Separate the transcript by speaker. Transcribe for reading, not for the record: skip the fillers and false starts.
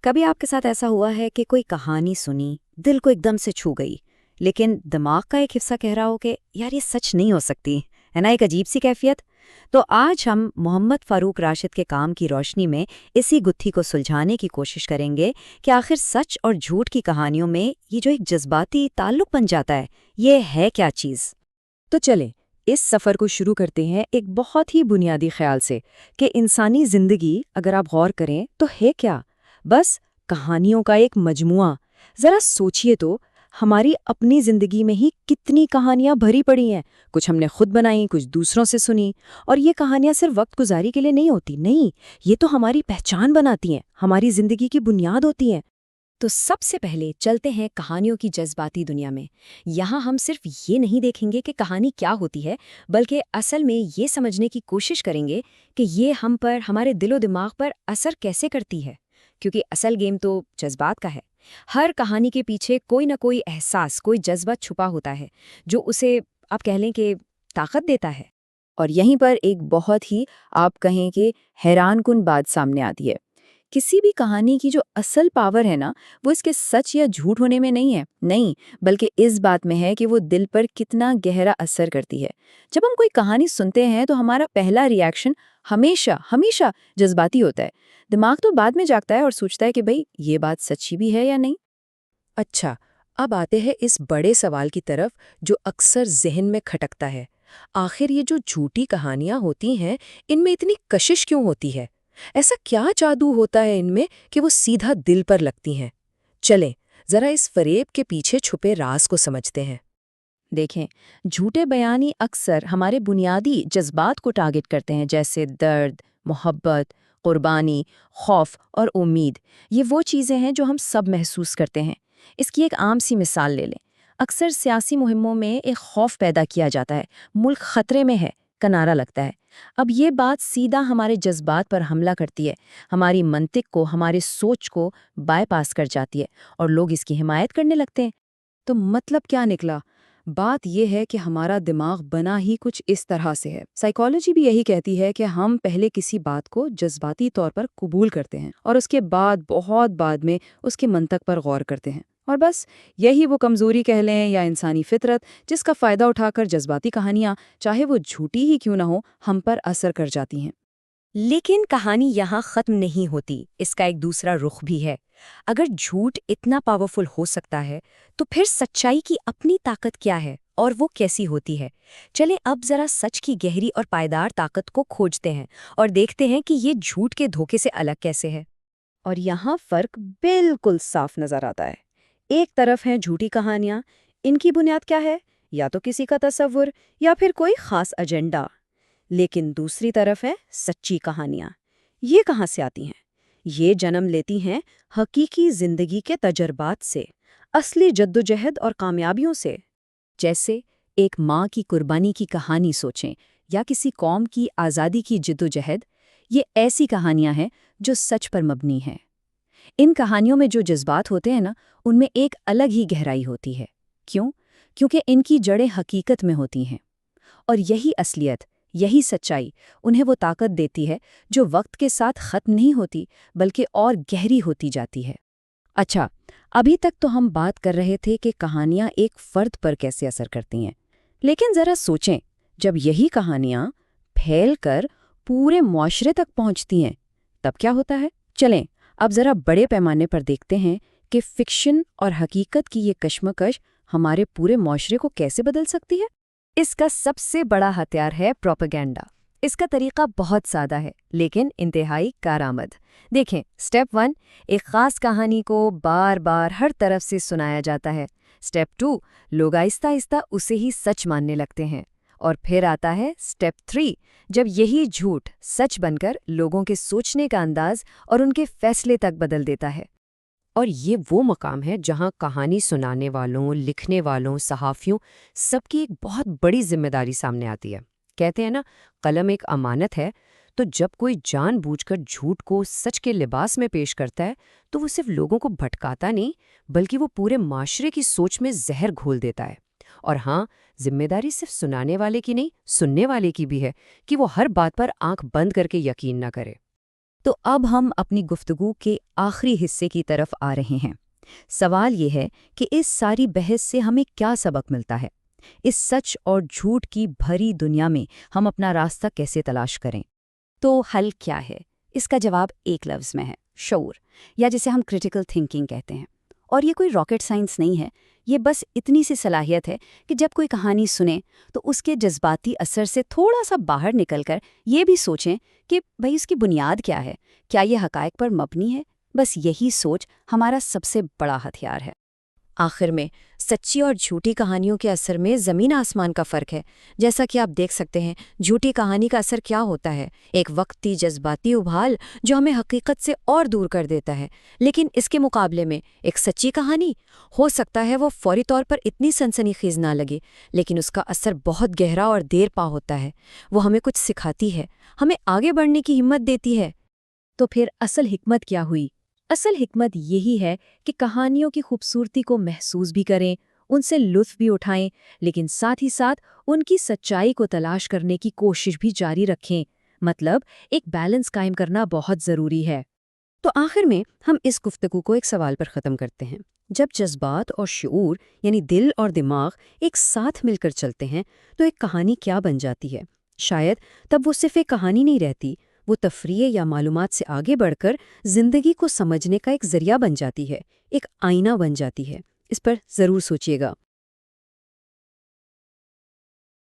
Speaker 1: کبھی آپ کے ساتھ ایسا ہوا ہے کہ کوئی کہانی سنی، دل کو ایک دم سے چھو گئی، لیکن دماغ کا ایک حصہ کہہ رہا ہو کہ یار یہ سچ نہیں ہو سکتی، ہے نا؟ ایک عجیب سی کیفیت۔ تو آج ہم محمد فاروق راشد کے کام کی روشنی میں اسی گتھی کو سلجھانے کی کوشش کریں گے کہ آخر سچ اور جھوٹ کی کہانیوں میں یہ جو ایک جذباتی تعلق بن جاتا ہے، یہ ہے کیا چیز؟
Speaker 2: تو چلیں اس سفر کو شروع کرتے ہیں ایک بہت ہی بنیادی خیال سے کہ انسانی زندگی اگر آپ غور کریں تو ہے کیا؟ بس کہانیوں کا ایک مجموعہ۔ ذرا سوچئے تو ہماری اپنی زندگی میں ہی کتنی کہانیاں بھری پڑی ہیں، کچھ ہم نے خود بنائیں، کچھ دوسروں سے سنی، اور یہ کہانیاں صرف وقت گزاری کے لیے نہیں ہوتی، نہیں، یہ تو ہماری پہچان بناتی ہیں، ہماری زندگی کی بنیاد ہوتی ہیں۔
Speaker 3: تو سب سے پہلے چلتے ہیں کہانیوں کی جذباتی دنیا میں۔ یہاں ہم صرف یہ نہیں دیکھیں گے کہ کہانی کیا ہوتی ہے، بلکہ اصل میں یہ سمجھنے کی کوشش کریں گے کہ یہ ہم پر، ہمارے دل و دماغ پر اثر کیسے کرتی ہے، کیونکہ اصل گیم تو جذبات کا ہے۔ ہر کہانی کے پیچھے کوئی نہ کوئی احساس، کوئی جذبہ چھپا ہوتا ہے جو اسے آپ کہہ لیں کہ طاقت دیتا ہے۔
Speaker 2: اور یہیں پر ایک بہت ہی آپ کہیں کہ حیران کن بات سامنے آتی ہے۔ کسی بھی کہانی کی جو اصل پاور ہے نا، وہ اس کے سچ یا جھوٹ ہونے میں نہیں ہے، نہیں، بلکہ اس بات میں ہے کہ وہ دل پر کتنا گہرا اثر کرتی ہے۔ جب ہم کوئی کہانی سنتے ہیں تو ہمارا پہلا ری ایکشن ہمیشہ جذباتی ہوتا ہے۔ دماغ تو بعد میں جاگتا ہے اور سوچتا ہے کہ بھئی یہ بات سچی بھی ہے یا نہیں۔ اچھا، اب آتے ہیں اس بڑے سوال کی طرف جو اکثر ذہن میں کھٹکتا ہے۔ آخر یہ جو جھوٹی کہانیاں ہوتی ہیں، ان میں اتنی کشش کیوں ہوتی ہے؟ ایسا کیا جادو ہوتا ہے ان میں کہ وہ سیدھا دل پر لگتی ہیں؟ چلیں ذرا اس فریب کے پیچھے چھپے راز کو سمجھتے ہیں۔ دیکھیں، جھوٹے بیانی اکثر ہمارے بنیادی جذبات کو ٹارگٹ کرتے ہیں، جیسے درد، محبت، قربانی، خوف اور امید۔ یہ وہ چیزیں ہیں جو ہم سب محسوس کرتے ہیں۔ اس کی ایک عام سی مثال لے لیں۔ اکثر سیاسی مہموں میں ایک خوف پیدا کیا جاتا ہے، ملک خطرے میں ہے کا نعرہ لگتا ہے۔ اب یہ بات سیدھا ہمارے جذبات پر حملہ کرتی ہے، ہماری منطق کو، ہمارے سوچ کو بائی پاس کر جاتی ہے، اور لوگ اس کی حمایت کرنے لگتے ہیں۔ تو مطلب کیا نکلا؟ بات یہ ہے کہ ہمارا دماغ بنا ہی کچھ اس طرح سے ہے۔ سائیکالوجی بھی یہی کہتی ہے کہ ہم پہلے کسی بات کو جذباتی طور پر قبول کرتے ہیں اور اس کے بعد بہت بعد میں اس کے منطق پر غور کرتے ہیں، اور بس یہی وہ کمزوری کہہ لیں یا انسانی فطرت جس کا فائدہ اٹھا کر جذباتی کہانیاں، چاہے وہ جھوٹی ہی کیوں نہ ہو، ہم پر اثر کر جاتی ہیں۔
Speaker 3: لیکن کہانی یہاں ختم نہیں ہوتی، اس کا ایک دوسرا رخ بھی ہے۔ اگر جھوٹ اتنا پاورفل ہو سکتا ہے تو پھر سچائی کی اپنی طاقت کیا ہے اور وہ کیسی ہوتی ہے؟ چلیں اب ذرا سچ کی گہری اور پائیدار طاقت کو کھوجتے ہیں اور دیکھتے ہیں کہ یہ جھوٹ کے دھوکے سے الگ کیسے ہے۔
Speaker 2: اور یہاں فرق بالکل صاف نظر آتا ہے۔ ایک طرف ہیں جھوٹی کہانیاں، ان کی بنیاد کیا ہے؟ یا تو کسی کا تصور یا پھر کوئی خاص ایجنڈا۔ لیکن دوسری طرف ہے سچی کہانیاں۔ یہ کہاں سے آتی ہیں؟ یہ جنم لیتی ہیں حقیقی زندگی کے تجربات سے، اصلی جدوجہد اور کامیابیوں سے۔ جیسے ایک ماں کی قربانی کی کہانی سوچیں، یا کسی قوم کی آزادی کی جدوجہد۔ یہ ایسی کہانیاں ہیں جو سچ پر مبنی ہیں۔ ان کہانیوں میں جو جذبات ہوتے ہیں نا، ان میں ایک الگ ہی گہرائی ہوتی ہے۔ کیوں؟ کیونکہ ان کی جڑیں حقیقت میں ہوتی ہیں، اور یہی اصلیت، یہی سچائی انہیں وہ طاقت دیتی ہے جو وقت کے ساتھ ختم نہیں ہوتی بلکہ اور گہری ہوتی جاتی ہے۔ اچھا، ابھی تک تو ہم بات کر رہے تھے کہ کہانیاں ایک فرد پر کیسے اثر کرتی ہیں، لیکن ذرا سوچیں، جب یہی کہانیاں پھیل کر پورے معاشرے تک پہنچتی ہیں تب کیا ہوتا ہے؟ چلیں اب ذرا بڑے پیمانے پر دیکھتے ہیں کہ فکشن اور حقیقت کی یہ کشمکش ہمارے پورے معاشرے کو کیسے بدل سکتی ہے۔
Speaker 3: اس کا سب سے بڑا ہتھیار ہے پروپیگنڈا۔ اس کا طریقہ بہت سادہ ہے لیکن انتہائی کارآمد۔ دیکھیں، سٹیپ 1، ایک خاص کہانی کو بار بار ہر طرف سے سنایا جاتا ہے۔ سٹیپ 2، لوگ آہستہ آہستہ اسے ہی سچ ماننے لگتے ہیں۔ اور پھر آتا ہے سٹیپ 3، جب یہی جھوٹ سچ بن کر لوگوں کے سوچنے کا انداز اور ان کے فیصلے تک بدل دیتا ہے۔
Speaker 4: اور یہ وہ مقام ہے جہاں کہانی سنانے والوں، لکھنے والوں، صحافیوں سب کی ایک بہت بڑی ذمہ داری سامنے آتی ہے۔ کہتے ہیں نا، قلم ایک امانت ہے، تو جب کوئی جان بوجھ کر جھوٹ کو سچ کے لباس میں پیش کرتا ہے تو وہ صرف لوگوں کو بھٹکاتا نہیں بلکہ وہ پورے معاشرے کی سوچ میں زہر گھول دیتا ہے۔ اور ہاں، ذمہ داری صرف سنانے والے کی نہیں، سننے والے کی بھی ہے کہ وہ ہر بات پر آنکھ بند کر کے یقین نہ کرے۔
Speaker 2: تو اب ہم اپنی گفتگو کے آخری حصے کی طرف آ رہے ہیں۔ سوال یہ ہے کہ اس ساری بحث سے ہمیں کیا سبق ملتا ہے؟ اس سچ اور جھوٹ کی بھری دنیا میں ہم اپنا راستہ کیسے تلاش کریں؟
Speaker 1: تو حل کیا ہے؟ اس کا جواب ایک لفظ میں ہے: شعور، یا جسے ہم کرٹیکل تھنکنگ کہتے ہیں۔ اور یہ کوئی راکٹ سائنس نہیں ہے، یہ بس اتنی سی صلاحیت ہے کہ جب کوئی کہانی سنیں تو اس کے جذباتی اثر سے تھوڑا سا باہر نکل کر یہ بھی سوچیں کہ بھئی اس کی بنیاد کیا ہے، کیا یہ حقائق پر مبنی ہے؟ بس یہی سوچ ہمارا سب سے بڑا ہتھیار ہے۔
Speaker 3: آخر میں سچی اور جھوٹی کہانیوں کے اثر میں زمین آسمان کا فرق ہے۔ جیسا کہ آپ دیکھ سکتے ہیں، جھوٹی کہانی کا اثر کیا ہوتا ہے؟ ایک وقتی جذباتی ابھال جو ہمیں حقیقت سے اور دور کر دیتا ہے۔ لیکن اس کے مقابلے میں ایک سچی کہانی ہو سکتا ہے وہ فوری طور پر اتنی سنسنی خیز نہ لگے، لیکن اس کا اثر بہت گہرا اور دیر پا ہوتا ہے۔ وہ ہمیں کچھ سکھاتی ہے، ہمیں آگے بڑھنے کی ہمت دیتی ہے۔
Speaker 2: تو پھر اصل حکمت کیا ہوئی؟ اصل حکمت یہی ہے کہ کہانیوں کی خوبصورتی کو محسوس بھی کریں، ان سے لطف بھی اٹھائیں، لیکن ساتھ ہی ساتھ ان کی سچائی کو تلاش کرنے کی کوشش بھی جاری رکھیں۔ مطلب ایک بیلنس قائم کرنا بہت ضروری ہے۔
Speaker 4: تو آخر میں ہم اس گفتگو کو ایک سوال پر ختم کرتے ہیں۔ جب جذبات اور شعور یعنی دل اور دماغ ایک ساتھ مل کر چلتے ہیں تو ایک کہانی کیا بن جاتی ہے؟ شاید تب وہ صرف ایک کہانی نہیں رہتی، وہ تفریح یا معلومات سے آگے بڑھ کر زندگی کو سمجھنے کا ایک ذریعہ بن جاتی ہے، ایک آئینہ بن جاتی ہے۔ اس پر ضرور سوچیے گا۔